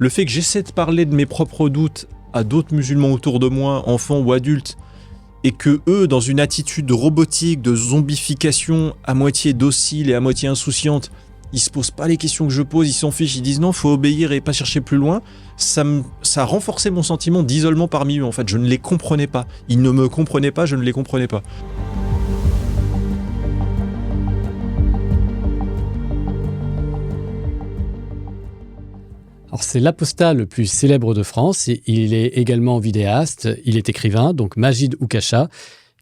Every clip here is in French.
Le fait que j'essaie de parler de mes propres doutes à d'autres musulmans autour de moi, enfants ou adultes, et que eux, dans une attitude robotique, de zombification, à moitié docile et à moitié insouciante, ils se posent pas les questions que je pose, ils s'en fichent, ils disent non, faut obéir et pas chercher plus loin, ça renforçait mon sentiment d'isolement parmi eux, en fait. Je ne les comprenais pas. Ils ne me comprenaient pas, je ne les comprenais pas. Alors, c'est l'apostat le plus célèbre de France. Il est également vidéaste, il est écrivain, donc Majid Oukacha,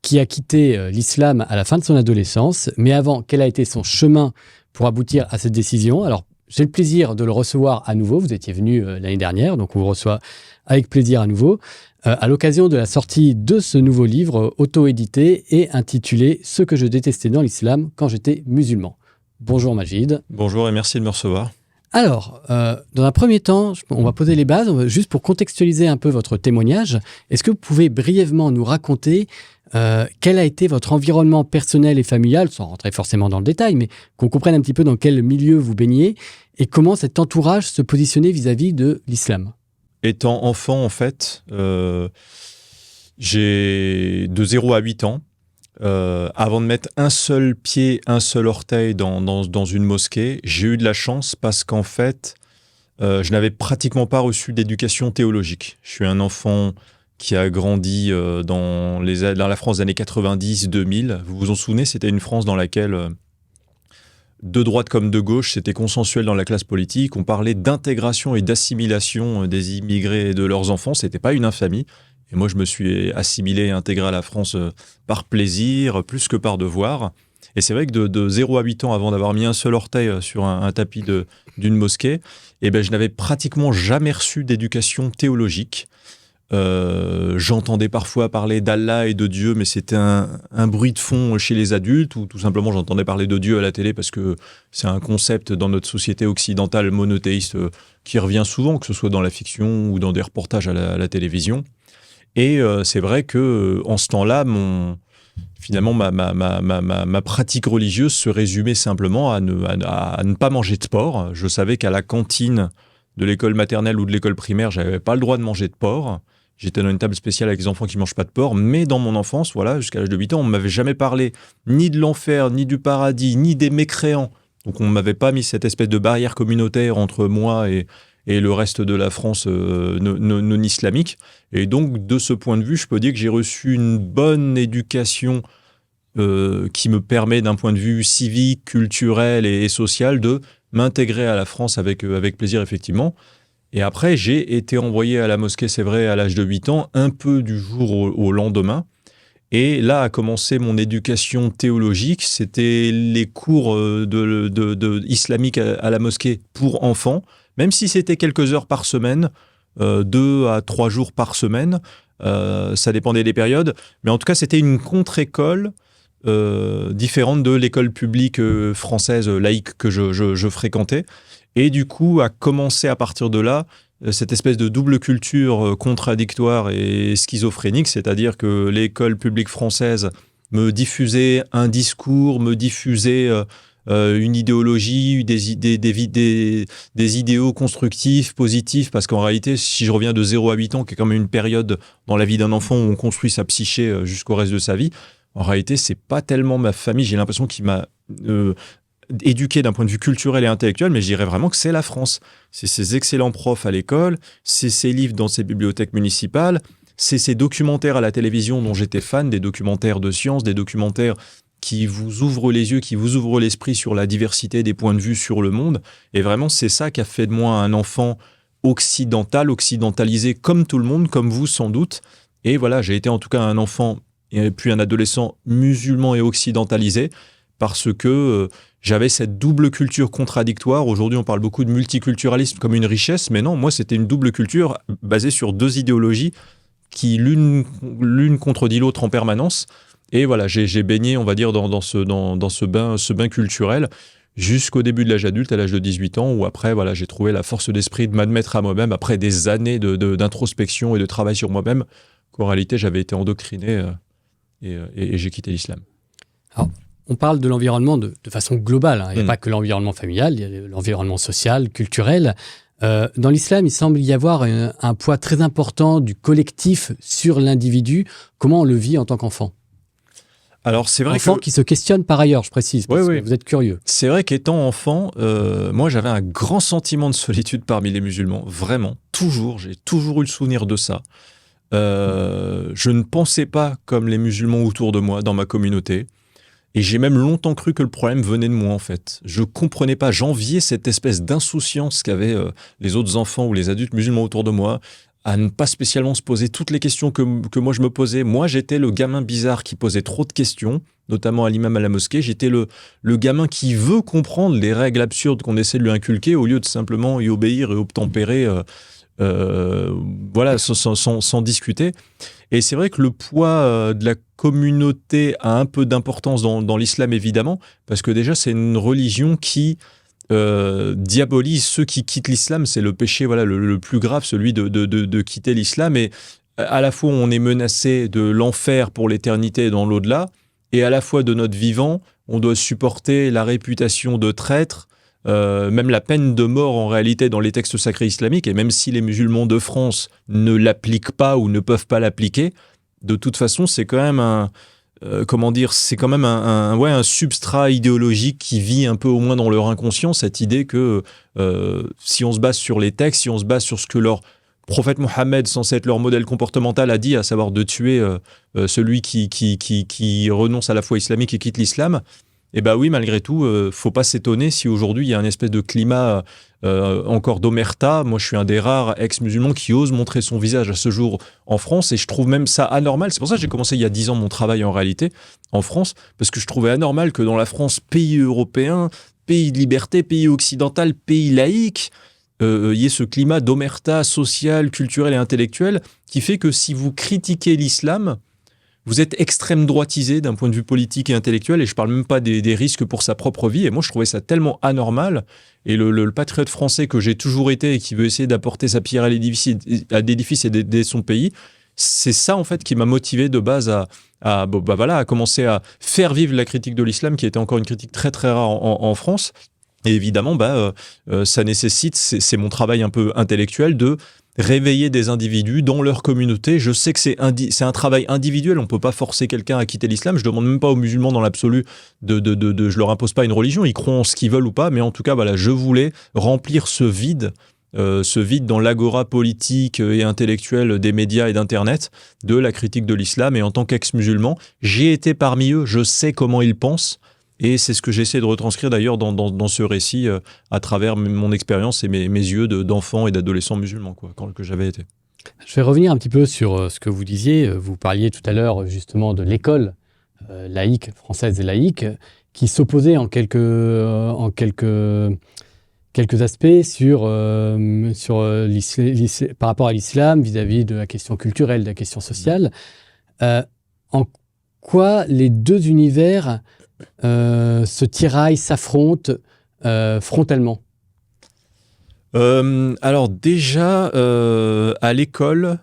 qui a quitté l'islam à la fin de son adolescence. Mais avant, quel a été son chemin pour aboutir à cette décision? Alors, j'ai le plaisir de le recevoir à nouveau. Vous étiez venu l'année dernière, donc on vous reçoit avec plaisir à nouveau, à l'occasion de la sortie de ce nouveau livre auto-édité et intitulé « Ce que je détestais dans l'islam quand j'étais musulman ». Bonjour Majid. Bonjour et merci de me recevoir. Alors, dans un premier temps, on va poser les bases, juste pour contextualiser un peu votre témoignage. Est-ce que vous pouvez brièvement nous raconter quel a été votre environnement personnel et familial, sans rentrer forcément dans le détail, mais qu'on comprenne un petit peu dans quel milieu vous baignez et comment cet entourage se positionnait vis-à-vis de l'islam? Étant enfant, en fait, j'ai de 0 à 8 ans. Avant de mettre un seul pied, un seul orteil dans une mosquée, j'ai eu de la chance parce qu'en fait, je n'avais pratiquement pas reçu d'éducation théologique. Je suis un enfant qui a grandi dans la France des années 90-2000. Vous vous en souvenez, c'était une France dans laquelle, de droite comme de gauche, c'était consensuel dans la classe politique. On parlait d'intégration et d'assimilation des immigrés et de leurs enfants. C'était pas une infamie. Et moi, je me suis assimilé et intégré à la France par plaisir, plus que par devoir. Et c'est vrai que de 0 à 8 ans, avant d'avoir mis un seul orteil sur un tapis d'une mosquée, je n'avais pratiquement jamais reçu d'éducation théologique. J'entendais parfois parler d'Allah et de Dieu, mais c'était un bruit de fond chez les adultes, ou tout simplement j'entendais parler de Dieu à la télé parce que c'est un concept dans notre société occidentale monothéiste qui revient souvent, que ce soit dans la fiction ou dans des reportages à la télévision. Et c'est vrai que en ce temps-là, finalement, ma pratique religieuse se résumait simplement à ne pas manger de porc. Je savais qu'à la cantine de l'école maternelle ou de l'école primaire, j'avais pas le droit de manger de porc. J'étais dans une table spéciale avec des enfants qui mangent pas de porc, mais dans mon enfance, voilà, jusqu'à l'âge de 8 ans, on m'avait jamais parlé ni de l'enfer, ni du paradis, ni des mécréants. Donc on m'avait pas mis cette espèce de barrière communautaire entre moi et le reste de la France non islamique. Et donc, de ce point de vue, je peux dire que j'ai reçu une bonne éducation qui me permet, d'un point de vue civique, culturel et social, de m'intégrer à la France avec plaisir, effectivement. Et après, j'ai été envoyé à la mosquée, c'est vrai, à l'âge de 8 ans, un peu du jour au lendemain. Et là a commencé mon éducation théologique. C'était les cours islamiques à la mosquée pour enfants. Même si c'était quelques heures par semaine, 2 à 3 jours par semaine, ça dépendait des périodes. Mais en tout cas, c'était une contre-école différente de l'école publique française laïque que je fréquentais. Et du coup, a commencé à partir de là cette espèce de double culture contradictoire et schizophrénique, c'est-à-dire que l'école publique française me diffusait un discours, me diffusait une idéologie, des idéaux constructifs, positifs, parce qu'en réalité, si je reviens de 0 à 8 ans, qui est quand même une période dans la vie d'un enfant où on construit sa psyché jusqu'au reste de sa vie, en réalité, c'est pas tellement ma famille, j'ai l'impression qu'il m'a éduqué d'un point de vue culturel et intellectuel, mais je dirais vraiment que c'est la France. C'est ces excellents profs à l'école, c'est ces livres dans ces bibliothèques municipales, c'est ces documentaires à la télévision dont j'étais fan, des documentaires de science, des documentaires qui vous ouvrent les yeux, qui vous ouvrent l'esprit sur la diversité des points de vue sur le monde. Et vraiment, c'est ça qui a fait de moi un enfant occidentalisé comme tout le monde, comme vous sans doute. Et voilà, j'ai été en tout cas un enfant et puis un adolescent musulman et occidentalisé parce que j'avais cette double culture contradictoire. Aujourd'hui, on parle beaucoup de multiculturalisme comme une richesse, mais non, moi, c'était une double culture basée sur 2 idéologies qui l'une contredit l'autre en permanence. Et voilà, j'ai baigné, on va dire, dans ce bain culturel jusqu'au début de l'âge adulte, à l'âge de 18 ans, où après, voilà, j'ai trouvé la force d'esprit de m'admettre à moi-même, après des années d'introspection et de travail sur moi-même, qu'en réalité, j'avais été endoctriné et j'ai quitté l'islam. Alors, on parle de l'environnement de façon globale. Il n'y a pas que l'environnement familial, il y a l'environnement social, culturel. Dans l'islam, il semble y avoir un poids très important du collectif sur l'individu. Comment on le vit en tant qu'enfant ? Alors, c'est vrai enfant qui se questionne par ailleurs, je précise, parce que vous êtes curieux. C'est vrai qu'étant enfant, moi, j'avais un grand sentiment de solitude parmi les musulmans. Vraiment, toujours. J'ai toujours eu le souvenir de ça. Je ne pensais pas comme les musulmans autour de moi, dans ma communauté. Et j'ai même longtemps cru que le problème venait de moi, en fait. Je comprenais pas, j'enviais cette espèce d'insouciance qu'avaient les autres enfants ou les adultes musulmans autour de moi, à ne pas spécialement se poser toutes les questions que moi je me posais. Moi, j'étais le gamin bizarre qui posait trop de questions, notamment à l'imam à la mosquée. J'étais le gamin qui veut comprendre les règles absurdes qu'on essaie de lui inculquer au lieu de simplement y obéir et obtempérer, voilà, sans discuter. Et c'est vrai que le poids de la communauté a un peu d'importance dans l'islam, évidemment, parce que déjà, c'est une religion qui diabolise ceux qui quittent l'islam. C'est le péché le plus grave, celui de quitter l'islam. Et à la fois, on est menacé de l'enfer pour l'éternité dans l'au-delà, et à la fois de notre vivant, on doit supporter la réputation de traître, même la peine de mort en réalité dans les textes sacrés islamiques, et même si les musulmans de France ne l'appliquent pas ou ne peuvent pas l'appliquer, de toute façon, c'est quand même c'est quand même un substrat idéologique qui vit un peu au moins dans leur inconscient, cette idée que si on se base sur les textes, si on se base sur ce que leur prophète Mohammed, censé être leur modèle comportemental, a dit, à savoir de tuer celui qui renonce à la foi islamique et quitte l'islam, et bah oui, malgré tout, faut pas s'étonner si aujourd'hui il y a un espèce de climat encore d'omerta. Moi, je suis un des rares ex-musulmans qui ose montrer son visage à ce jour en France, et je trouve même ça anormal. C'est pour ça que j'ai commencé il y a 10 ans mon travail en réalité en France, parce que je trouvais anormal que dans la France, pays européen, pays de liberté, pays occidental, pays laïque, il y ait ce climat d'omerta sociale, culturelle et intellectuelle qui fait que si vous critiquez l'islam, vous êtes extrême droitisé d'un point de vue politique et intellectuel, et je parle même pas des risques pour sa propre vie. Et moi, je trouvais ça tellement anormal. Et le patriote français que j'ai toujours été et qui veut essayer d'apporter sa pierre à l'édifice et d'aider son pays, c'est ça en fait qui m'a motivé de base à commencer à faire vivre la critique de l'islam, qui était encore une critique très très rare en France. Et évidemment, ça nécessite, c'est mon travail un peu intellectuel de réveiller des individus dans leur communauté. Je sais que c'est un travail individuel, on ne peut pas forcer quelqu'un à quitter l'islam. Je ne demande même pas aux musulmans dans l'absolu, je leur impose pas une religion, ils croient en ce qu'ils veulent ou pas, mais en tout cas, voilà, je voulais remplir ce vide dans l'agora politique et intellectuelle des médias et d'Internet, de la critique de l'islam. Et en tant qu'ex-musulman, j'ai été parmi eux, je sais comment ils pensent. Et c'est ce que j'essaie de retranscrire d'ailleurs dans ce récit à travers mon expérience et mes yeux d'enfant et d'adolescent musulman, que j'avais été. Je vais revenir un petit peu sur ce que vous disiez. Vous parliez tout à l'heure justement de l'école laïque, française et laïque, qui s'opposait en quelques aspects par rapport à l'islam, vis-à-vis de la question culturelle, de la question sociale. En quoi les deux univers se tiraillent, s'affrontent frontalement? Alors déjà, à l'école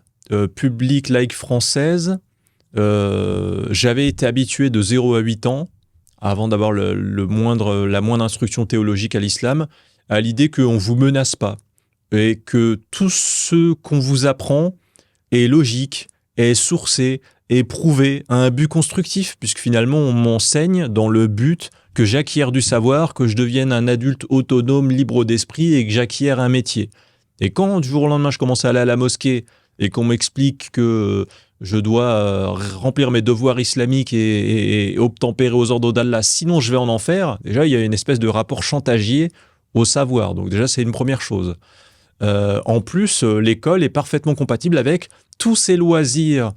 publique laïque française, j'avais été habitué de 0 à 8 ans, avant d'avoir la moindre instruction théologique à l'islam, à l'idée qu'on ne vous menace pas, et que tout ce qu'on vous apprend est logique, est sourcé, est prouvé à un but constructif, puisque finalement on m'enseigne dans le but que j'acquière du savoir, que je devienne un adulte autonome, libre d'esprit, et que j'acquière un métier. Et quand du jour au lendemain je commence à aller à la mosquée et qu'on m'explique que je dois remplir mes devoirs islamiques et obtempérer aux ordres d'Allah, sinon je vais en enfer, déjà il y a une espèce de rapport chantagier au savoir. Donc déjà c'est une première chose. En plus, l'école est parfaitement compatible avec tous ces loisirs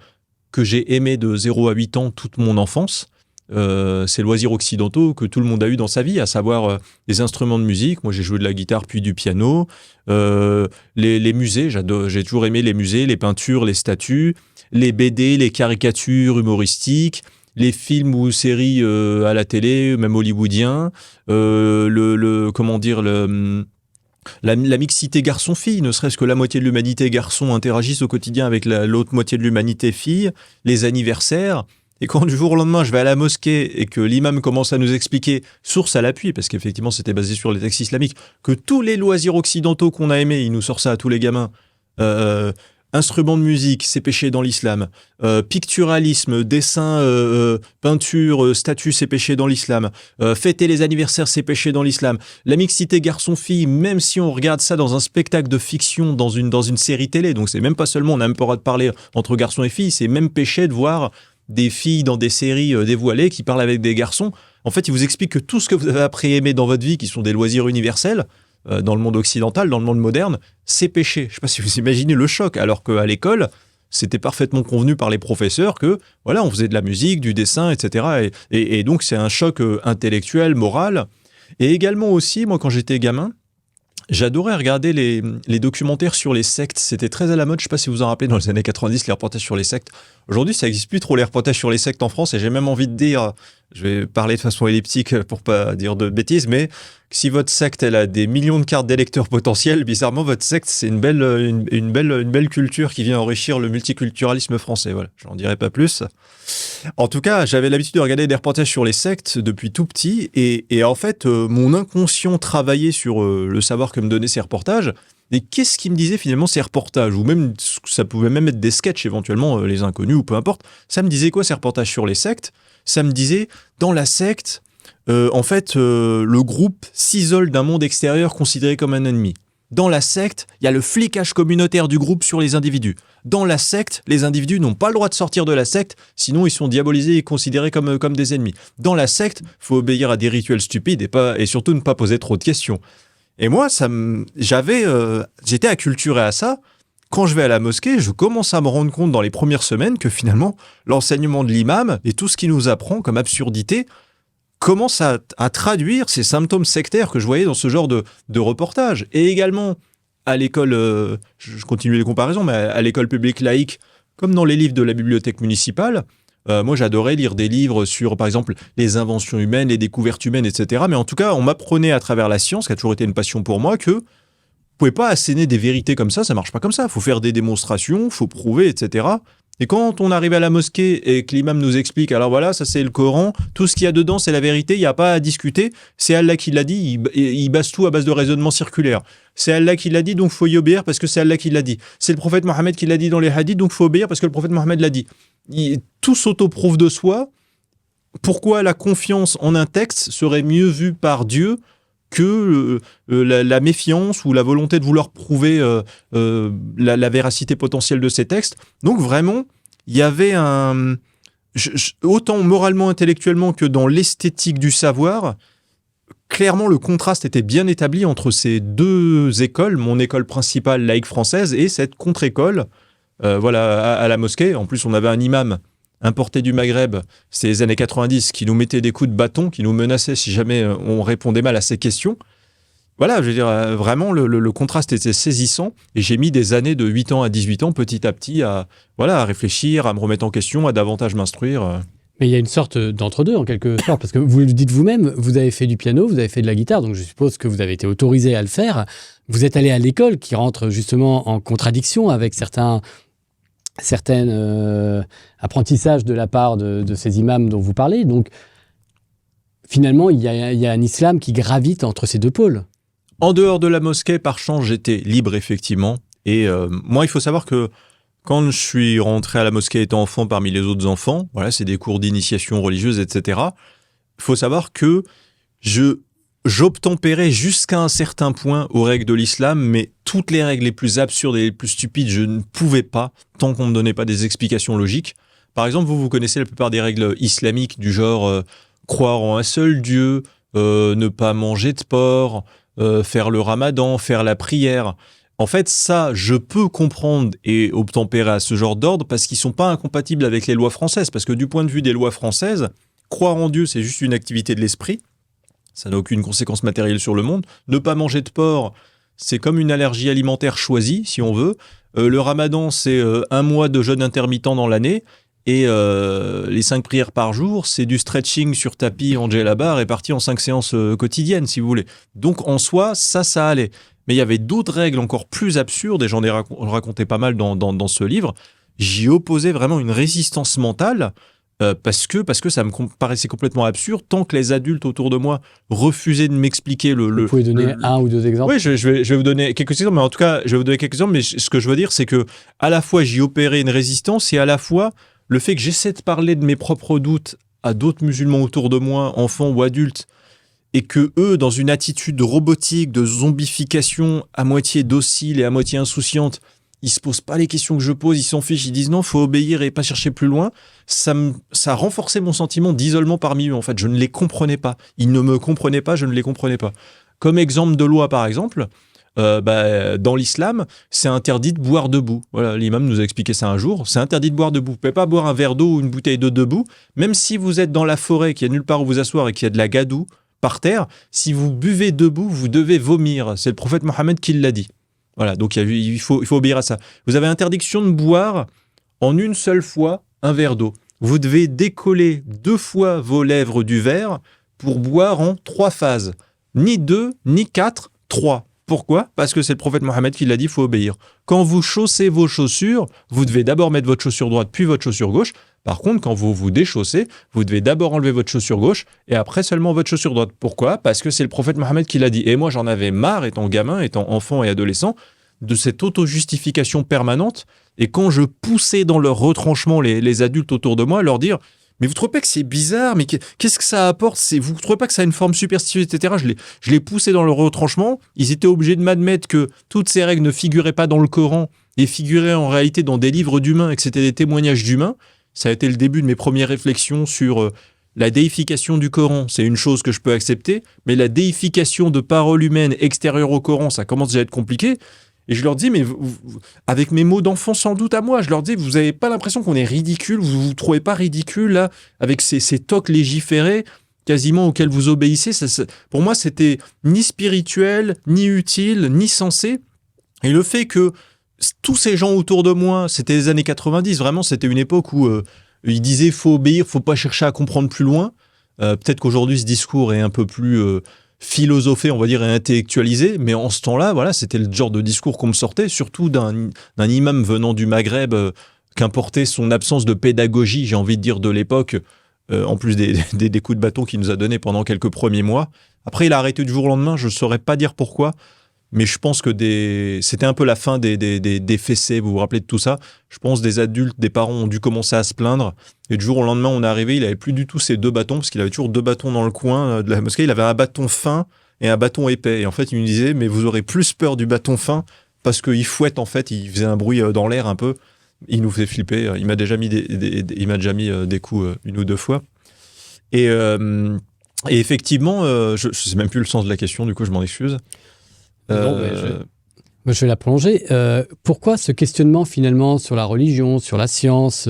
que j'ai aimés de 0 à 8 ans toute mon enfance. Ces loisirs occidentaux que tout le monde a eu dans sa vie, à savoir les instruments de musique. Moi, j'ai joué de la guitare puis du piano. Les musées, j'ai toujours aimé les musées, les peintures, les statues, les BD, les caricatures humoristiques, les films ou séries à la télé, même hollywoodiens. La mixité garçon-fille, ne serait-ce que la moitié de l'humanité garçon interagissent au quotidien avec l'autre moitié de l'humanité fille, les anniversaires. Et quand du jour au lendemain, je vais à la mosquée et que l'imam commence à nous expliquer, source à l'appui, parce qu'effectivement c'était basé sur les textes islamiques, que tous les loisirs occidentaux qu'on a aimés, il nous sort ça à tous les gamins. Instruments de musique, c'est péché dans l'islam. Picturalisme, dessin, peinture, statue, c'est péché dans l'islam. Fêter les anniversaires, c'est péché dans l'islam. La mixité garçon-fille, même si on regarde ça dans un spectacle de fiction, dans une série télé, donc c'est même pas seulement, on n'a même pas le droit de parler entre garçons et filles, c'est même péché de voir des filles dans des séries dévoilées qui parlent avec des garçons. En fait, il vous explique que tout ce que vous avez appris et aimé dans votre vie, qui sont des loisirs universels, dans le monde occidental, dans le monde moderne, c'est péché. Je ne sais pas si vous imaginez le choc, alors qu'à l'école, c'était parfaitement convenu par les professeurs que, voilà, on faisait de la musique, du dessin, etc. Et donc, c'est un choc intellectuel, moral. Et également aussi, moi, quand j'étais gamin, j'adorais regarder les documentaires sur les sectes. C'était très à la mode. Je ne sais pas si vous en rappelez, dans les années 90, les reportages sur les sectes. Aujourd'hui, ça n'existe plus trop, les reportages sur les sectes en France. Et j'ai même envie de dire, je vais parler de façon elliptique pour pas dire de bêtises, mais si votre secte, elle a des millions de cartes d'électeurs potentiels, bizarrement, votre secte, c'est une belle culture qui vient enrichir le multiculturalisme français. Voilà, je n'en dirai pas plus. En tout cas, j'avais l'habitude de regarder des reportages sur les sectes depuis tout petit. Et en fait, mon inconscient travaillait sur le savoir que me donnaient ces reportages. Et qu'est-ce qui me disait finalement ces reportages? Ou même, ça pouvait même être des sketchs éventuellement, les inconnus ou peu importe. Ça me disait quoi ces reportages sur les sectes? Ça me disait, dans la secte, en fait, le groupe s'isole d'un monde extérieur considéré comme un ennemi. Dans la secte, il y a le flicage communautaire du groupe sur les individus. Dans la secte, les individus n'ont pas le droit de sortir de la secte, sinon ils sont diabolisés et considérés comme des ennemis. Dans la secte, il faut obéir à des rituels stupides et surtout ne pas poser trop de questions. Et moi, j'étais acculturé à ça. Quand je vais à la mosquée, je commence à me rendre compte dans les premières semaines que finalement, l'enseignement de l'imam et tout ce qu'il nous apprend comme absurdité commence à traduire ces symptômes sectaires que je voyais dans ce genre de reportage. Et également, à l'école, je continue les comparaisons, mais à l'école publique laïque, comme dans les livres de la bibliothèque municipale, moi j'adorais lire des livres sur, par exemple, les inventions humaines, les découvertes humaines, etc. Mais en tout cas, on m'apprenait à travers la science, qui a toujours été une passion pour moi, que vous pouvez pas asséner des vérités comme ça marche pas comme ça. Il faut faire des démonstrations, il faut prouver, etc. Et quand on arrive à la mosquée et que l'imam nous explique, alors voilà, ça c'est le Coran, tout ce qu'il y a dedans c'est la vérité, il n'y a pas à discuter, c'est Allah qui l'a dit, il base tout à base de raisonnement circulaire. C'est Allah qui l'a dit, donc il faut y obéir parce que c'est Allah qui l'a dit. C'est le prophète Mohammed qui l'a dit dans les hadiths, donc il faut obéir parce que le prophète Mohammed l'a dit. Tout s'auto-prouve de soi. Pourquoi la confiance en un texte serait mieux vue par Dieu que la méfiance ou la volonté de vouloir prouver la véracité potentielle de ces textes. Donc vraiment, il y avait autant moralement, intellectuellement que dans l'esthétique du savoir, clairement le contraste était bien établi entre ces deux écoles, mon école principale laïque française et cette contre-école à la mosquée. En plus, on avait un imam importé du Maghreb, c'est les années 90, qui nous mettait des coups de bâton, qui nous menaçait si jamais on répondait mal à ces questions. Voilà, je veux dire, vraiment, le contraste était saisissant. Et j'ai mis des années de 8 ans à 18 ans, petit à petit, à réfléchir, à me remettre en question, à davantage m'instruire. Mais il y a une sorte d'entre-deux, en quelque sorte, parce que vous le dites vous-même, vous avez fait du piano, vous avez fait de la guitare, donc je suppose que vous avez été autorisé à le faire. Vous êtes allé à l'école, qui rentre justement en contradiction avec certains apprentissages de la part de ces imams dont vous parlez. Donc, finalement, il y a un islam qui gravite entre ces deux pôles. En dehors de la mosquée, par chance, j'étais libre, effectivement. Et moi, il faut savoir que quand je suis rentré à la mosquée étant enfant parmi les autres enfants, voilà, c'est des cours d'initiation religieuse, etc. Il faut savoir que j'obtempérais jusqu'à un certain point aux règles de l'islam, mais toutes les règles les plus absurdes et les plus stupides, je ne pouvais pas, tant qu'on ne me donnait pas des explications logiques. Par exemple, vous connaissez la plupart des règles islamiques du genre croire en un seul Dieu, ne pas manger de porc, faire le ramadan, faire la prière. En fait, ça, je peux comprendre et obtempérer à ce genre d'ordre parce qu'ils ne sont pas incompatibles avec les lois françaises. Parce que du point de vue des lois françaises, croire en Dieu, c'est juste une activité de l'esprit. Ça n'a aucune conséquence matérielle sur le monde. Ne pas manger de porc, c'est comme une allergie alimentaire choisie, si on veut. Le ramadan, c'est 1 mois de jeûne intermittent dans l'année. Et les 5 prières par jour, c'est du stretching sur tapis en djellaba réparti en 5 séances quotidiennes, si vous voulez. Donc en soi, ça allait. Mais il y avait d'autres règles encore plus absurdes, et j'en ai raconté pas mal dans ce livre. J'y opposais vraiment une résistance mentale. parce que ça me paraissait complètement absurde, tant que les adultes autour de moi refusaient de m'expliquer Vous pouvez donner un ou deux exemples? Oui, je vais vous donner quelques exemples, mais en tout cas, je vais vous donner quelques exemples, mais ce que je veux dire, c'est que à la fois, j'y opérais une résistance, et à la fois, le fait que j'essaie de parler de mes propres doutes à d'autres musulmans autour de moi, enfants ou adultes, et que eux, dans une attitude robotique, de zombification, à moitié docile et à moitié insouciante, ils se posent pas les questions que je pose, ils s'en fichent, ils disent non, faut obéir et pas chercher plus loin. Ça renforçait mon sentiment d'isolement parmi eux. En fait, je ne les comprenais pas. Ils ne me comprenaient pas, je ne les comprenais pas. Comme exemple de loi, par exemple, dans l'islam, c'est interdit de boire debout. Voilà, l'imam nous a expliqué ça un jour. C'est interdit de boire debout. Vous pouvez pas boire un verre d'eau ou une bouteille d'eau debout, même si vous êtes dans la forêt, qu'il y a nulle part où vous asseoir et qu'il y a de la gadoue par terre. Si vous buvez debout, vous devez vomir. C'est le prophète Mohammed qui l'a dit. Voilà, donc il faut obéir à ça. Vous avez interdiction de boire en une seule fois un verre d'eau. Vous devez décoller 2 fois vos lèvres du verre pour boire en 3 phases. Ni 2, ni 4, 3. Pourquoi ? Parce que c'est le prophète Mohammed qui l'a dit, il faut obéir. Quand vous chaussez vos chaussures, vous devez d'abord mettre votre chaussure droite, puis votre chaussure gauche. Par contre, quand vous vous déchaussez, vous devez d'abord enlever votre chaussure gauche et après seulement votre chaussure droite. Pourquoi ? Parce que c'est le prophète Mohammed qui l'a dit. Et moi, j'en avais marre, étant gamin, étant enfant et adolescent, de cette auto-justification permanente. Et quand je poussais dans leur retranchement les adultes autour de moi, leur dire « Mais vous trouvez pas que c'est bizarre ? Mais qu'est-ce que ça apporte ? Vous trouvez pas que ça a une forme superstitieuse, etc. » Je les poussais dans leur retranchement. Ils étaient obligés de m'admettre que toutes ces règles ne figuraient pas dans le Coran et figuraient en réalité dans des livres d'humains et que c'était des témoignages d'humains. Ça a été le début de mes premières réflexions sur la déification du Coran. C'est une chose que je peux accepter, mais la déification de paroles humaines extérieures au Coran, ça commence déjà à être compliqué. Et je leur dis, mais avec mes mots d'enfant sans doute à moi, je leur dis, vous n'avez pas l'impression qu'on est ridicule, vous ne vous trouvez pas ridicule, là, avec ces tocs légiférés quasiment auxquels vous obéissez. Pour moi, c'était ni spirituel, ni utile, ni sensé. Et le fait que tous ces gens autour de moi, c'était les années 90, vraiment, c'était une époque où ils disaient, faut obéir, faut pas chercher à comprendre plus loin. Peut-être qu'aujourd'hui, ce discours est un peu plus philosophé, on va dire, et intellectualisé, mais en ce temps-là, voilà, c'était le genre de discours qu'on me sortait, surtout d'un imam venant du Maghreb, qu'importait son absence de pédagogie, j'ai envie de dire, de l'époque, en plus des coups de bâton qu'il nous a donnés pendant quelques premiers mois. Après, il a arrêté du jour au lendemain, je ne saurais pas dire pourquoi, mais je pense que c'était un peu la fin des fessées, vous vous rappelez de tout ça. Je pense des adultes, des parents ont dû commencer à se plaindre. Et du jour au lendemain, on est arrivé, il n'avait plus du tout ces 2 bâtons, parce qu'il avait toujours 2 bâtons dans le coin de la mosquée. Il avait un bâton fin et un bâton épais. Et en fait, il nous disait, mais vous aurez plus peur du bâton fin, parce qu'il fouette, en fait, il faisait un bruit dans l'air un peu. Il nous faisait flipper. Il m'a déjà mis des coups 1 ou 2 fois. Et effectivement, je ne sais même plus le sens de la question, du coup, je m'en excuse. Non, je vais la prolonger. Pourquoi ce questionnement finalement sur la religion, sur la science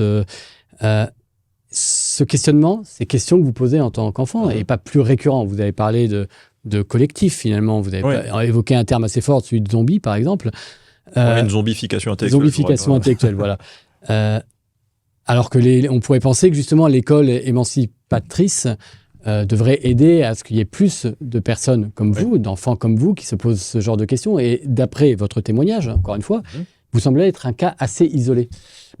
ce questionnement, ces questions que vous posez en tant qu'enfant, et pas plus récurrent. Vous avez parlé de collectif finalement. Vous avez évoqué un terme assez fort, celui de zombie par exemple. Une zombification intellectuelle. Zombification intellectuelle, voilà. Alors que on pourrait penser que justement l'école émancipatrice devrait aider à ce qu'il y ait plus de personnes comme vous, d'enfants comme vous, qui se posent ce genre de questions. Et d'après votre témoignage, encore une fois, vous semblez être un cas assez isolé.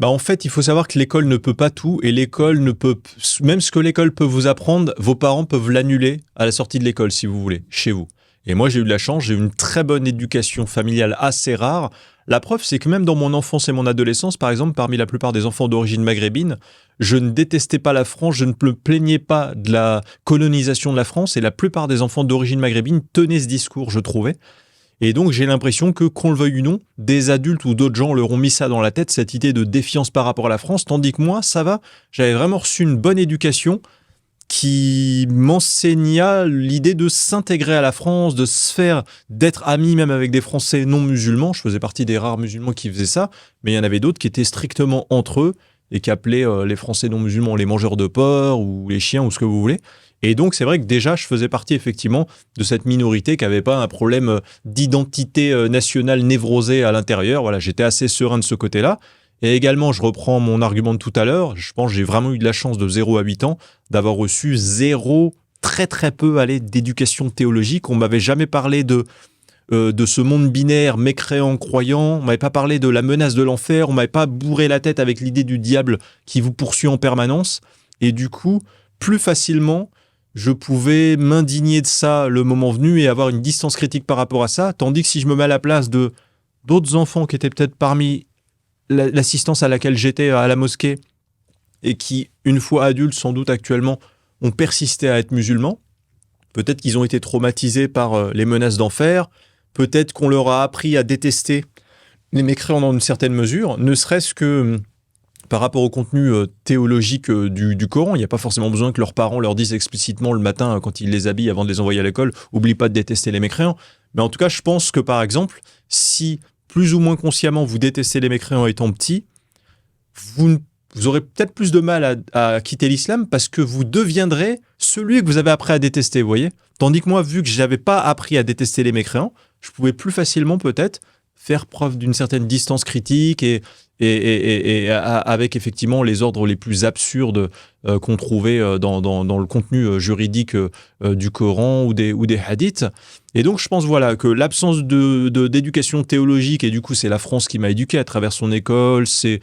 En fait, il faut savoir que l'école ne peut pas tout, et l'école ne peut... Même ce que l'école peut vous apprendre, vos parents peuvent l'annuler à la sortie de l'école, si vous voulez, chez vous. Et moi, j'ai eu de la chance, j'ai eu une très bonne éducation familiale assez rare. La preuve, c'est que même dans mon enfance et mon adolescence, par exemple, parmi la plupart des enfants d'origine maghrébine, je ne détestais pas la France, je ne me plaignais pas de la colonisation de la France, et la plupart des enfants d'origine maghrébine tenaient ce discours, je trouvais. Et donc, j'ai l'impression que, qu'on le veuille ou non, des adultes ou d'autres gens leur ont mis ça dans la tête, cette idée de défiance par rapport à la France, tandis que moi, ça va, j'avais vraiment reçu une bonne éducation qui m'enseigna l'idée de s'intégrer à la France, de se faire, d'être ami même avec des Français non musulmans. Je faisais partie des rares musulmans qui faisaient ça, mais il y en avait d'autres qui étaient strictement entre eux et qui appelaient les Français non musulmans les mangeurs de porc ou les chiens ou ce que vous voulez. Et donc, c'est vrai que déjà, je faisais partie effectivement de cette minorité qui n'avait pas un problème d'identité nationale névrosée à l'intérieur. Voilà, j'étais assez serein de ce côté-là. Et également, je reprends mon argument de tout à l'heure, je pense que j'ai vraiment eu de la chance de 0 à 8 ans d'avoir reçu très très peu d'éducation théologique. On ne m'avait jamais parlé de ce monde binaire mécréant, croyant. On ne m'avait pas parlé de la menace de l'enfer. On ne m'avait pas bourré la tête avec l'idée du diable qui vous poursuit en permanence. et du coup, plus facilement, je pouvais m'indigner de ça le moment venu et avoir une distance critique par rapport à ça, tandis que si je me mets à la place de d'autres enfants qui étaient peut-être parmi l'assistance à laquelle j'étais à la mosquée et qui, une fois adultes, sans doute actuellement, ont persisté à être musulmans, peut-être qu'ils ont été traumatisés par les menaces d'enfer, peut-être qu'on leur a appris à détester les mécréants dans une certaine mesure, ne serait-ce que par rapport au contenu théologique du Coran. Il n'y a pas forcément besoin que leurs parents leur disent explicitement le matin, quand ils les habillent avant de les envoyer à l'école, oublie pas de détester les mécréants. Mais en tout cas, je pense que par exemple, si plus ou moins consciemment vous détestez les mécréants étant petits, vous aurez peut-être plus de mal à quitter l'islam parce que vous deviendrez celui que vous avez appris à détester, vous voyez. Tandis que moi, vu que je n'avais pas appris à détester les mécréants, je pouvais plus facilement peut-être faire preuve d'une certaine distance critique et avec effectivement les ordres les plus absurdes qu'on trouvait dans le contenu juridique du Coran ou des hadiths. Et donc je pense voilà, que l'absence d'éducation théologique, et du coup c'est la France qui m'a éduqué à travers son école, ses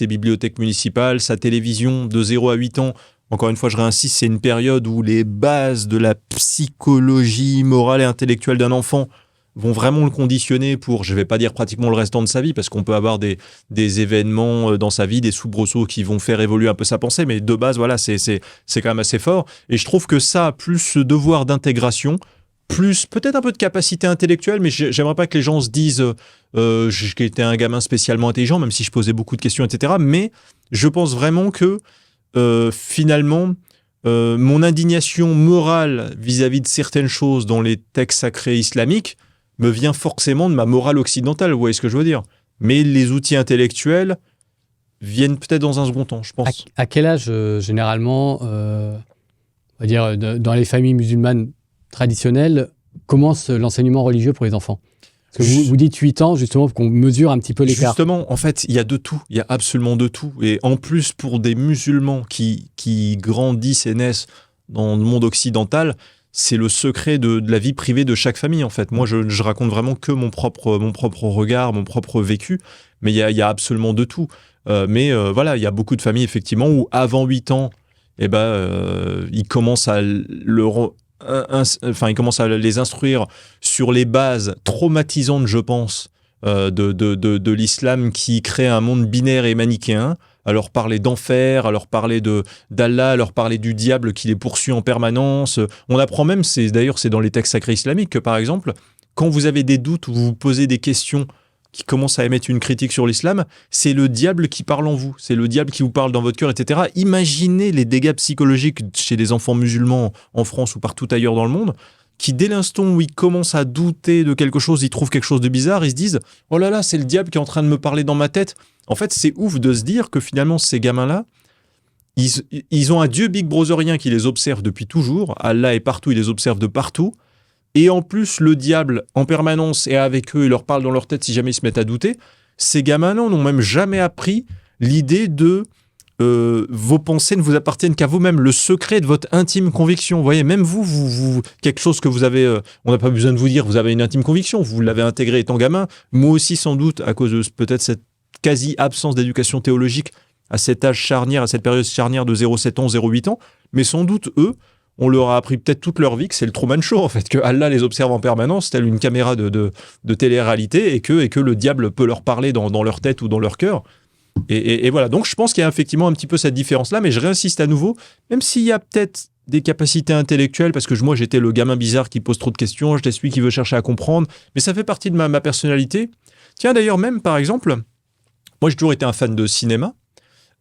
bibliothèques municipales, sa télévision de 0 à 8 ans. Encore une fois, je réinsiste, c'est une période où les bases de la psychologie morale et intellectuelle d'un enfant vont vraiment le conditionner pour, je ne vais pas dire pratiquement le restant de sa vie, parce qu'on peut avoir des événements dans sa vie, des soubresauts qui vont faire évoluer un peu sa pensée, mais de base, voilà, c'est quand même assez fort. Et je trouve que ça, plus ce devoir d'intégration, plus peut-être un peu de capacité intellectuelle, mais j'aimerais pas que les gens se disent j'étais un gamin spécialement intelligent, même si je posais beaucoup de questions, etc. Mais je pense vraiment que finalement, mon indignation morale vis-à-vis de certaines choses dans les textes sacrés islamiques me vient forcément de ma morale occidentale, vous voyez ce que je veux dire. Mais les outils intellectuels viennent peut-être dans un second temps, je pense. À quel âge, généralement, on va dire, dans les familles musulmanes traditionnelles, commence l'enseignement religieux pour les enfants? Parce que vous dites 8 ans, justement, pour qu'on mesure un petit peu l'écart. Justement, en fait, il y a de tout. Il y a absolument de tout. Et en plus, pour des musulmans qui grandissent et naissent dans le monde occidental, c'est le secret de la vie privée de chaque famille, en fait. Moi, je raconte vraiment que mon propre regard, mon propre vécu, mais il y a absolument de tout. Voilà, il y a beaucoup de familles, effectivement, où avant 8 ans, ils commencent à ils commencent à les instruire sur les bases traumatisantes, je pense, de l'islam qui crée un monde binaire et manichéen, à leur parler d'enfer, à leur parler d'Allah, à leur parler du diable qui les poursuit en permanence. On apprend même, d'ailleurs c'est dans les textes sacrés islamiques, que par exemple, quand vous avez des doutes ou vous vous posez des questions qui commencent à émettre une critique sur l'islam, c'est le diable qui parle en vous, c'est le diable qui vous parle dans votre cœur, etc. Imaginez les dégâts psychologiques chez des enfants musulmans en France ou partout ailleurs dans le monde, qui dès l'instant où ils commencent à douter de quelque chose, ils trouvent quelque chose de bizarre, ils se disent « Oh là là, c'est le diable qui est en train de me parler dans ma tête ». En fait, c'est ouf de se dire que finalement, ces gamins-là, ils ont un Dieu Big Brotherien qui les observe depuis toujours. Allah est partout, il les observe de partout. Et en plus, le diable, en permanence, est avec eux et leur parle dans leur tête si jamais ils se mettent à douter. Ces gamins-là n'ont même jamais appris l'idée de vos pensées ne vous appartiennent qu'à vous-même, le secret de votre intime conviction. Vous voyez, même vous quelque chose que vous avez, on n'a pas besoin de vous dire, vous avez une intime conviction, vous l'avez intégré étant gamin. Moi aussi, sans doute, à cause de peut-être cette quasi-absence d'éducation théologique à cet âge charnière, à cette période charnière de 0,7 ans, 0,8 ans. Mais sans doute, eux, on leur a appris peut-être toute leur vie que c'est le Truman Show, en fait, que Allah les observe en permanence, telle une caméra de télé-réalité, et que le diable peut leur parler dans leur tête ou dans leur cœur. Et voilà, donc je pense qu'il y a effectivement un petit peu cette différence-là, mais je réinsiste à nouveau, même s'il y a peut-être des capacités intellectuelles, parce que moi j'étais le gamin bizarre qui pose trop de questions, j'étais celui qui veut chercher à comprendre, mais ça fait partie de ma personnalité. Tiens, d'ailleurs, même par exemple, moi j'ai toujours été un fan de cinéma,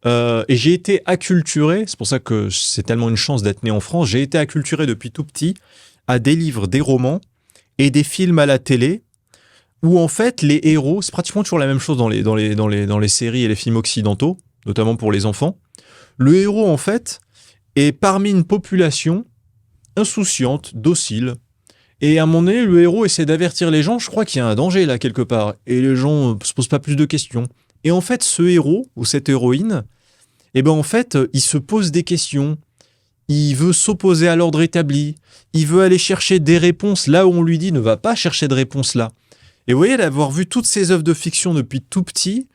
et j'ai été acculturé, c'est pour ça que c'est tellement une chance d'être né en France, j'ai été acculturé depuis tout petit à des livres, des romans et des films à la télé, où en fait les héros, c'est pratiquement toujours la même chose dans les séries et les films occidentaux, notamment pour les enfants. Le héros en fait est parmi une population insouciante, docile, et à un moment donné, le héros essaie d'avertir les gens, je crois qu'il y a un danger là quelque part, et les gens ne se posent pas plus de questions. Et en fait, ce héros ou cette héroïne, en fait, il se pose des questions, il veut s'opposer à l'ordre établi, il veut aller chercher des réponses là où on lui dit ne va pas chercher de réponses là. Et vous voyez, d'avoir vu toutes ces œuvres de fiction depuis tout petit,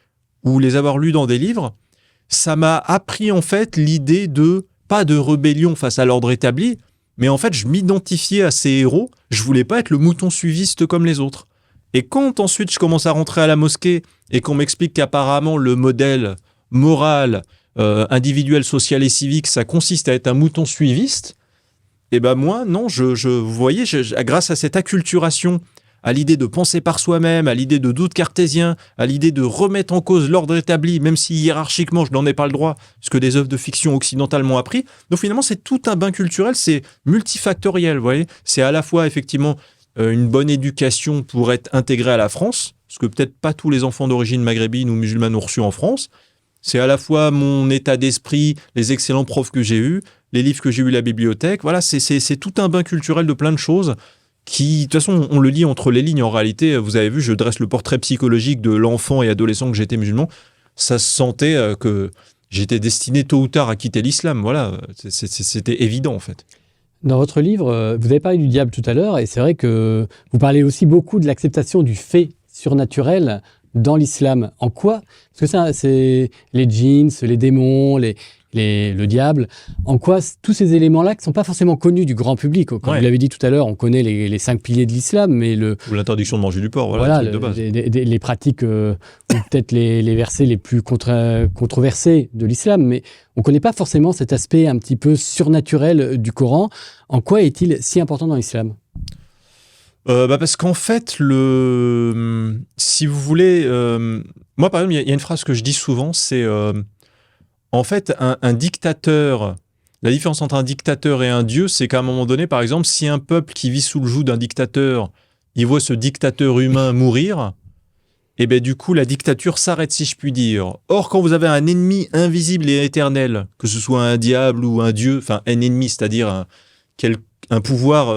ou les avoir lues dans des livres, ça m'a appris en fait l'idée de, pas de rébellion face à l'ordre établi, mais en fait je m'identifiais à ces héros, je voulais pas être le mouton suiviste comme les autres. Et quand ensuite je commence à rentrer à la mosquée et qu'on m'explique qu'apparemment le modèle moral, individuel, social et civique, ça consiste à être un mouton suiviste, et ben moi, non, vous voyez, grâce à cette acculturation, à l'idée de penser par soi-même, à l'idée de doute cartésien, à l'idée de remettre en cause l'ordre établi, même si hiérarchiquement je n'en ai pas le droit, ce que des œuvres de fiction occidentales m'ont appris. Donc finalement, c'est tout un bain culturel, c'est multifactoriel, vous voyez. C'est à la fois effectivement une bonne éducation pour être intégré à la France, ce que peut-être pas tous les enfants d'origine maghrébine ou musulmane ont reçu en France. C'est à la fois mon état d'esprit, les excellents profs que j'ai eus, les livres que j'ai eus à la bibliothèque. Voilà, c'est tout un bain culturel de plein de choses qui, de toute façon, on le lit entre les lignes en réalité. Vous avez vu, je dresse le portrait psychologique de l'enfant et adolescent que j'étais musulman. Ça se sentait que j'étais destiné tôt ou tard à quitter l'islam. Voilà, c'était évident en fait. Dans votre livre, vous avez parlé du diable tout à l'heure, et c'est vrai que vous parlez aussi beaucoup de l'acceptation du fait surnaturel dans l'islam. En quoi? Parce que ça, c'est les djinns, les démons, le diable. En quoi tous ces éléments-là qui ne sont pas forcément connus du grand public? Comme vous l'avez dit tout à l'heure, on connaît les 5 piliers de l'islam, mais ou l'interdiction de manger du porc, voilà le truc de base. Les pratiques, ou peut-être les versets les plus controversés de l'islam, mais on ne connaît pas forcément cet aspect un petit peu surnaturel du Coran. En quoi est-il si important dans l'islam? Parce qu'en fait, si vous voulez, moi par exemple, il y a une phrase que je dis souvent, c'est en fait un dictateur. La différence entre un dictateur et un dieu, c'est qu'à un moment donné, par exemple, si un peuple qui vit sous le joug d'un dictateur, il voit ce dictateur humain mourir, et ben du coup la dictature s'arrête, si je puis dire. Or, quand vous avez un ennemi invisible et éternel, que ce soit un diable ou un dieu, enfin un ennemi, c'est-à-dire un pouvoir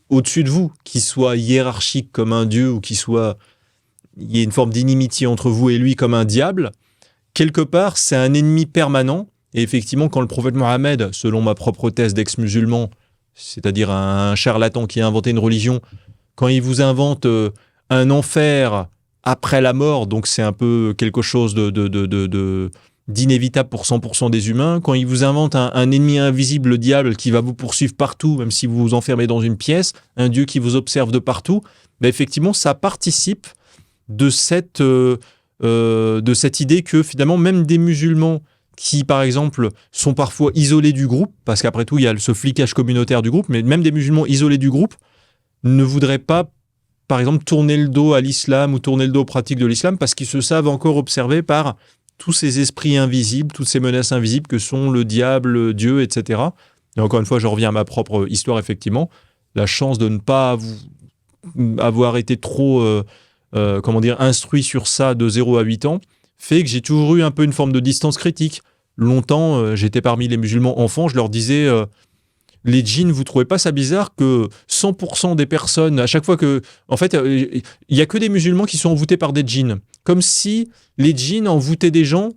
au-dessus de vous, qui soit hiérarchique comme un dieu ou il y ait une forme d'inimitié entre vous et lui comme un diable, quelque part, c'est un ennemi permanent. Et effectivement, quand le prophète Mohammed, selon ma propre thèse d'ex-musulman, c'est-à-dire un charlatan qui a inventé une religion, quand il vous invente un enfer après la mort, donc c'est un peu quelque chose d'inévitable pour 100% des humains, quand il vous invente un ennemi invisible, le diable, qui va vous poursuivre partout, même si vous vous enfermez dans une pièce, un dieu qui vous observe de partout, ben effectivement, ça participe de cette idée que finalement, même des musulmans qui, par exemple, sont parfois isolés du groupe, parce qu'après tout, il y a ce flicage communautaire du groupe, mais même des musulmans isolés du groupe ne voudraient pas, par exemple, tourner le dos à l'islam ou tourner le dos aux pratiques de l'islam parce qu'ils se savent encore observés par tous ces esprits invisibles, toutes ces menaces invisibles que sont le diable, Dieu, etc. Et encore une fois, je reviens à ma propre histoire, effectivement. La chance de ne pas avoir été trop instruit sur ça de 0 à 8 ans fait que j'ai toujours eu un peu une forme de distance critique. Longtemps, j'étais parmi les musulmans enfants, je leur disais les djinns, vous trouvez pas ça bizarre que 100% des personnes, à chaque fois que... En fait, il n'y a que des musulmans qui sont envoûtés par des djinns. Comme si les djinns envoûtaient des gens,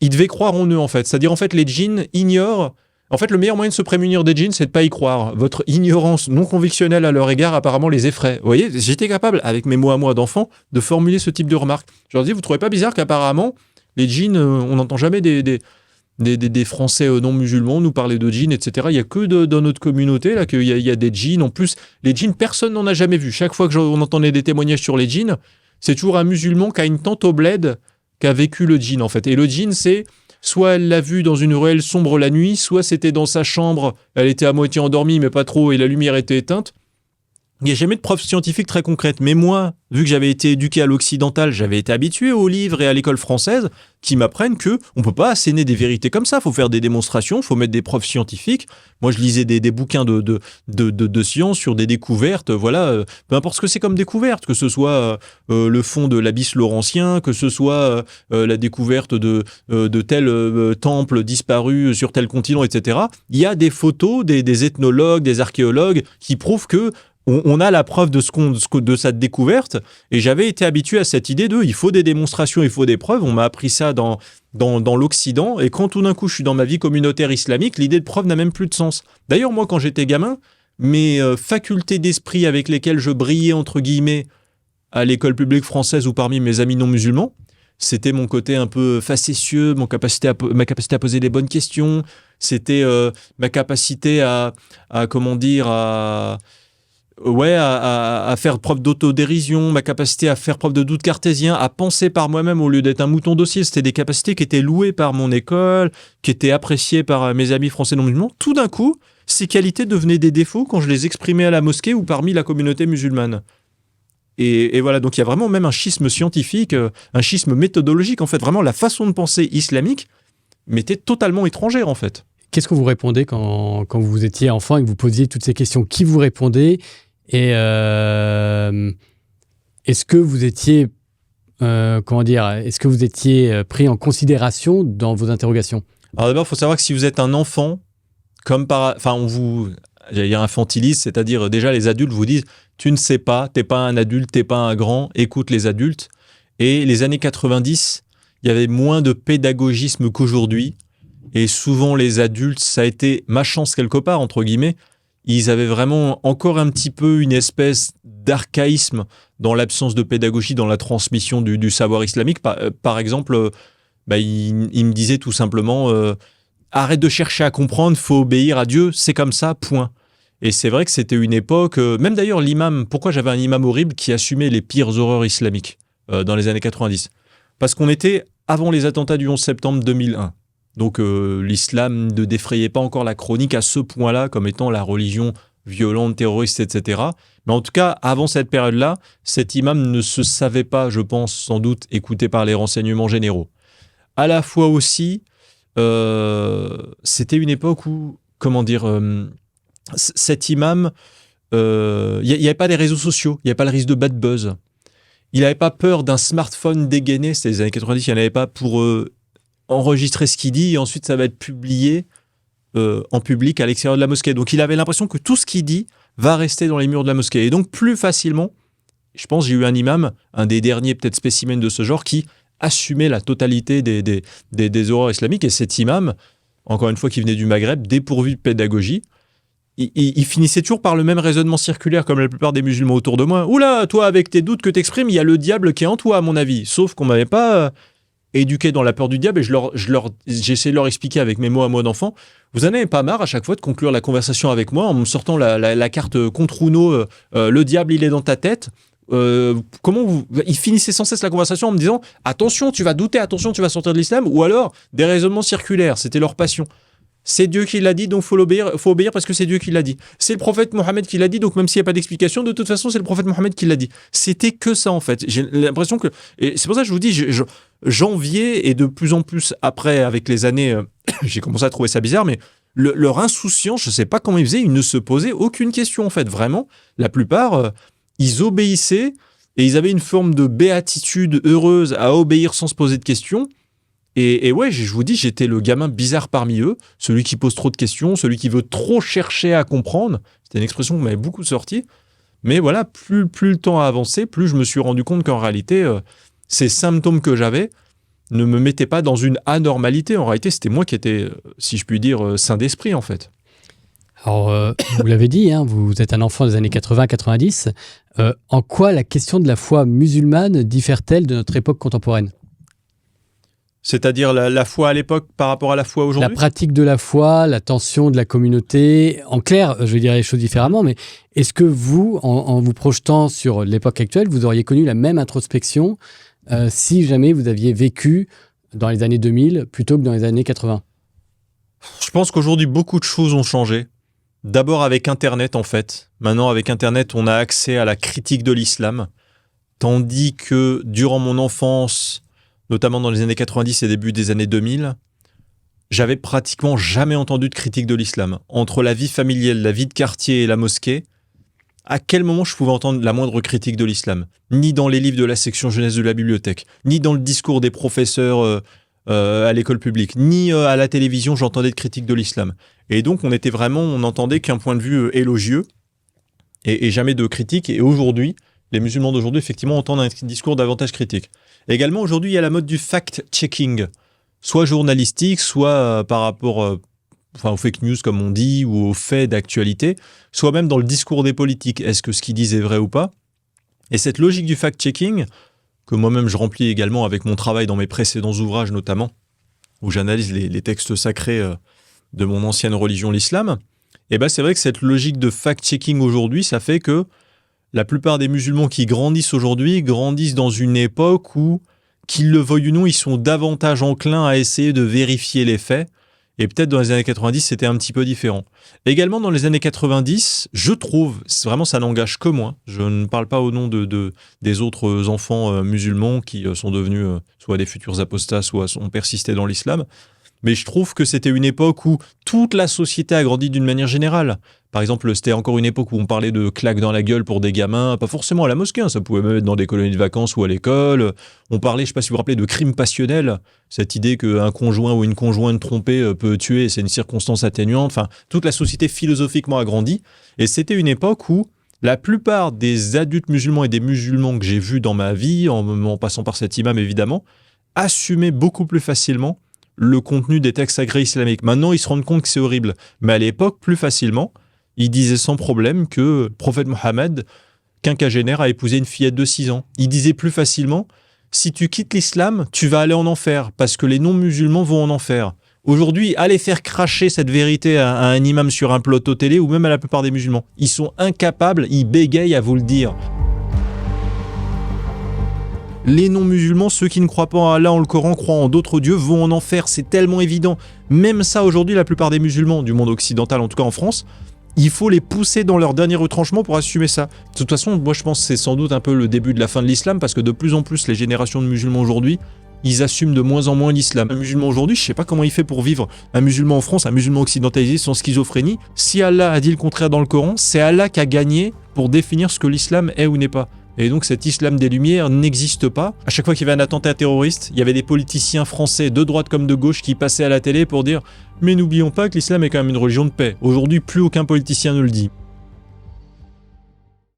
ils devaient croire en eux, en fait. C'est-à-dire, en fait, les djinns ignorent... En fait, le meilleur moyen de se prémunir des djinns, c'est de ne pas y croire. Votre ignorance non convictionnelle à leur égard, apparemment, les effraie. Vous voyez, j'étais capable, avec mes mots à moi d'enfant, de formuler ce type de remarque. Je leur dis, vous trouvez pas bizarre qu'apparemment, les djinns, on n'entend jamais des Français non musulmans nous parler de djinns, etc. Il n'y a que dans notre communauté là qu'il y a des djinns. En plus, les djinns, personne n'en a jamais vu. Chaque fois que on entendait des témoignages sur les djinns, c'est toujours un musulman qui a une tante au bled qui a vécu le djinn, en fait. Et le djinn, c'est soit elle l'a vu dans une ruelle sombre la nuit, soit c'était dans sa chambre, elle était à moitié endormie, mais pas trop, et la lumière était éteinte. Il n'y a jamais de preuve scientifique très concrète. Mais moi, vu que j'avais été éduqué à l'occidental, j'avais été habitué aux livres et à l'école française qui m'apprennent qu'on ne peut pas asséner des vérités comme ça. Il faut faire des démonstrations, il faut mettre des preuves scientifiques. Moi, je lisais des bouquins de science sur des découvertes. Voilà, peu importe ce que c'est comme découverte, que ce soit le fond de l'abysse laurentien, que ce soit la découverte de tel temple disparu sur tel continent, etc. Il y a des photos des ethnologues, des archéologues qui prouvent que on a la preuve de cette découverte, et j'avais été habitué à cette idée il faut des démonstrations, il faut des preuves. On m'a appris ça dans l'Occident, et quand tout d'un coup je suis dans ma vie communautaire islamique, l'idée de preuve n'a même plus de sens. D'ailleurs, moi, quand j'étais gamin, mes facultés d'esprit avec lesquelles je brillais, entre guillemets, à l'école publique française ou parmi mes amis non musulmans, C'était mon côté un peu facétieux, ma capacité à poser les bonnes questions. C'était ma capacité comment dire, à faire preuve d'autodérision, ma capacité à faire preuve de doute cartésien, à penser par moi-même au lieu d'être un mouton dossier. C'était des capacités qui étaient louées par mon école, qui étaient appréciées par mes amis français non musulmans. Tout d'un coup, ces qualités devenaient des défauts quand je les exprimais à la mosquée ou parmi la communauté musulmane. Et voilà, donc il y a vraiment même un schisme scientifique, un schisme méthodologique, en fait. Vraiment, la façon de penser islamique m'était totalement étrangère, en fait. Qu'est-ce que vous répondez quand vous étiez enfant et que vous posiez toutes ces questions? Qui vous répondait? Et est-ce que vous étiez, est-ce que vous étiez pris en considération dans vos interrogations? Alors d'abord, il faut savoir que si vous êtes un enfant, j'allais dire infantiliste, c'est-à-dire déjà les adultes vous disent tu ne sais pas, t'es pas un adulte, t'es pas un grand, écoute les adultes. Et les années 90, il y avait moins de pédagogisme qu'aujourd'hui. Et souvent les adultes, ça a été ma chance quelque part, entre guillemets, ils avaient vraiment encore un petit peu une espèce d'archaïsme dans l'absence de pédagogie, dans la transmission du savoir islamique. Par exemple, il me disait tout simplement arrête de chercher à comprendre, faut obéir à Dieu, c'est comme ça, point. Et c'est vrai que c'était une époque, même d'ailleurs l'imam, pourquoi j'avais un imam horrible qui assumait les pires horreurs islamiques dans les années 90? Parce qu'on était avant les attentats du 11 septembre 2001. Donc l'islam ne défrayait pas encore la chronique à ce point-là comme étant la religion violente, terroriste, etc. Mais en tout cas, avant cette période-là, cet imam ne se savait pas, je pense, sans doute, écouté par les renseignements généraux. À la fois aussi, c'était une époque où, cet imam, il n'y avait pas les réseaux sociaux, il n'y avait pas le risque de bad buzz. Il n'avait pas peur d'un smartphone dégainé, c'était les années 90, il n'y en avait pas pour enregistrer ce qu'il dit et ensuite ça va être publié en public à l'extérieur de la mosquée. Donc il avait l'impression que tout ce qu'il dit va rester dans les murs de la mosquée. Et donc plus facilement, je pense, j'ai eu un imam, un des derniers peut-être spécimens de ce genre, qui assumait la totalité des horreurs islamiques. Et cet imam, encore une fois qui venait du Maghreb, dépourvu de pédagogie, il finissait toujours par le même raisonnement circulaire comme la plupart des musulmans autour de moi. Oula, toi avec tes doutes que t'exprimes, il y a le diable qui est en toi à mon avis. Sauf qu'on m'avait pas éduqué dans la peur du diable et j'ai essayé de leur expliquer avec mes mots à moi d'enfant. Vous en avez pas marre à chaque fois de conclure la conversation avec moi en me sortant la carte contre Uno, le diable il est dans ta tête. Il finissait sans cesse la conversation en me disant attention tu vas douter, attention tu vas sortir de l'islam, ou alors des raisonnements circulaires, c'était leur passion. C'est Dieu qui l'a dit, donc faut obéir parce que c'est Dieu qui l'a dit. C'est le prophète Mohammed qui l'a dit, donc même s'il n'y a pas d'explication, de toute façon, c'est le prophète Mohammed qui l'a dit. C'était que ça, en fait. J'ai l'impression que... Et c'est pour ça que je vous dis, j'enviais, et de plus en plus, après, avec les années, j'ai commencé à trouver ça bizarre, mais leur insouciance, je ne sais pas comment ils faisaient, ils ne se posaient aucune question, en fait. Vraiment, la plupart, ils obéissaient, et ils avaient une forme de béatitude heureuse à obéir sans se poser de questions. Et ouais, je vous dis, j'étais le gamin bizarre parmi eux, celui qui pose trop de questions, celui qui veut trop chercher à comprendre. C'était une expression qui m'avait beaucoup sorti. Mais voilà, plus le temps a avancé, plus je me suis rendu compte qu'en réalité, ces symptômes que j'avais ne me mettaient pas dans une anormalité. En réalité, c'était moi qui étais, si je puis dire, sain d'esprit, en fait. Alors, vous l'avez dit, hein, vous êtes un enfant des années 80-90. En quoi la question de la foi musulmane diffère-t-elle de notre époque contemporaine ? C'est-à-dire la foi à l'époque par rapport à la foi aujourd'hui? La pratique de la foi, la tension de la communauté. En clair, je vais dire les choses différemment, mais est-ce que vous, en vous projetant sur l'époque actuelle, vous auriez connu la même introspection si jamais vous aviez vécu dans les années 2000 plutôt que dans les années 80? Je pense qu'aujourd'hui, beaucoup de choses ont changé. D'abord avec Internet, en fait. Maintenant, avec Internet, on a accès à la critique de l'islam. Tandis que durant mon enfance, notamment dans les années 90 et début des années 2000, j'avais pratiquement jamais entendu de critique de l'islam. Entre la vie familiale, la vie de quartier et la mosquée, à quel moment je pouvais entendre la moindre critique de l'islam? Ni dans les livres de la section jeunesse de la bibliothèque, ni dans le discours des professeurs à l'école publique, ni à la télévision, j'entendais de critique de l'islam. Et donc, on entendait qu'un point de vue élogieux et jamais de critique. Et aujourd'hui, les musulmans d'aujourd'hui, effectivement, entendent un discours davantage critique. Également, aujourd'hui, il y a la mode du fact-checking, soit journalistique, soit par rapport aux fake news, comme on dit, ou aux faits d'actualité, soit même dans le discours des politiques. Est-ce que ce qu'ils disent est vrai ou pas? Et cette logique du fact-checking, que moi-même je remplis également avec mon travail dans mes précédents ouvrages notamment, où j'analyse les textes sacrés de mon ancienne religion, l'islam, et ben c'est vrai que cette logique de fact-checking aujourd'hui, ça fait que la plupart des musulmans qui grandissent aujourd'hui grandissent dans une époque où, qu'ils le veuillent ou non, ils sont davantage enclins à essayer de vérifier les faits. Et peut-être dans les années 90, c'était un petit peu différent. Également dans les années 90, je trouve, vraiment ça n'engage que moi, je ne parle pas au nom des autres enfants musulmans qui sont devenus soit des futurs apostats, soit ont persisté dans l'islam, mais je trouve que c'était une époque où toute la société a grandi d'une manière générale. Par exemple, c'était encore une époque où on parlait de claques dans la gueule pour des gamins, pas forcément à la mosquée, hein, ça pouvait même être dans des colonies de vacances ou à l'école. On parlait, je ne sais pas si vous vous rappelez, de crime passionnel, cette idée qu'un conjoint ou une conjointe trompée peut tuer, c'est une circonstance atténuante. Enfin, toute la société philosophiquement a grandi. Et c'était une époque où la plupart des adultes musulmans et des musulmans que j'ai vus dans ma vie, en passant par cet imam évidemment, assumaient beaucoup plus facilement le contenu des textes sacrés islamiques. Maintenant, ils se rendent compte que c'est horrible. Mais à l'époque, plus facilement, ils disaient sans problème que le prophète Mohammed, quinquagénaire, a épousé une fillette de 6 ans. Ils disaient plus facilement, si tu quittes l'islam, tu vas aller en enfer, parce que les non-musulmans vont en enfer. Aujourd'hui, allez faire cracher cette vérité à un imam sur un plateau télé, ou même à la plupart des musulmans. Ils sont incapables, ils bégayent à vous le dire. Les non-musulmans, ceux qui ne croient pas en Allah, en le Coran, croient en d'autres dieux, vont en enfer. C'est tellement évident. Même ça, aujourd'hui, la plupart des musulmans, du monde occidental, en tout cas en France, il faut les pousser dans leur dernier retranchement pour assumer ça. De toute façon, moi je pense que c'est sans doute un peu le début de la fin de l'islam, parce que de plus en plus, les générations de musulmans aujourd'hui, ils assument de moins en moins l'islam. Un musulman aujourd'hui, je ne sais pas comment il fait pour vivre. Un musulman en France, un musulman occidentalisé sans schizophrénie. Si Allah a dit le contraire dans le Coran, c'est Allah qui a gagné pour définir ce que l'islam est ou n'est pas. Et donc cet islam des Lumières n'existe pas. À chaque fois qu'il y avait un attentat terroriste, il y avait des politiciens français de droite comme de gauche qui passaient à la télé pour dire « Mais n'oublions pas que l'islam est quand même une religion de paix ». Aujourd'hui, plus aucun politicien ne le dit.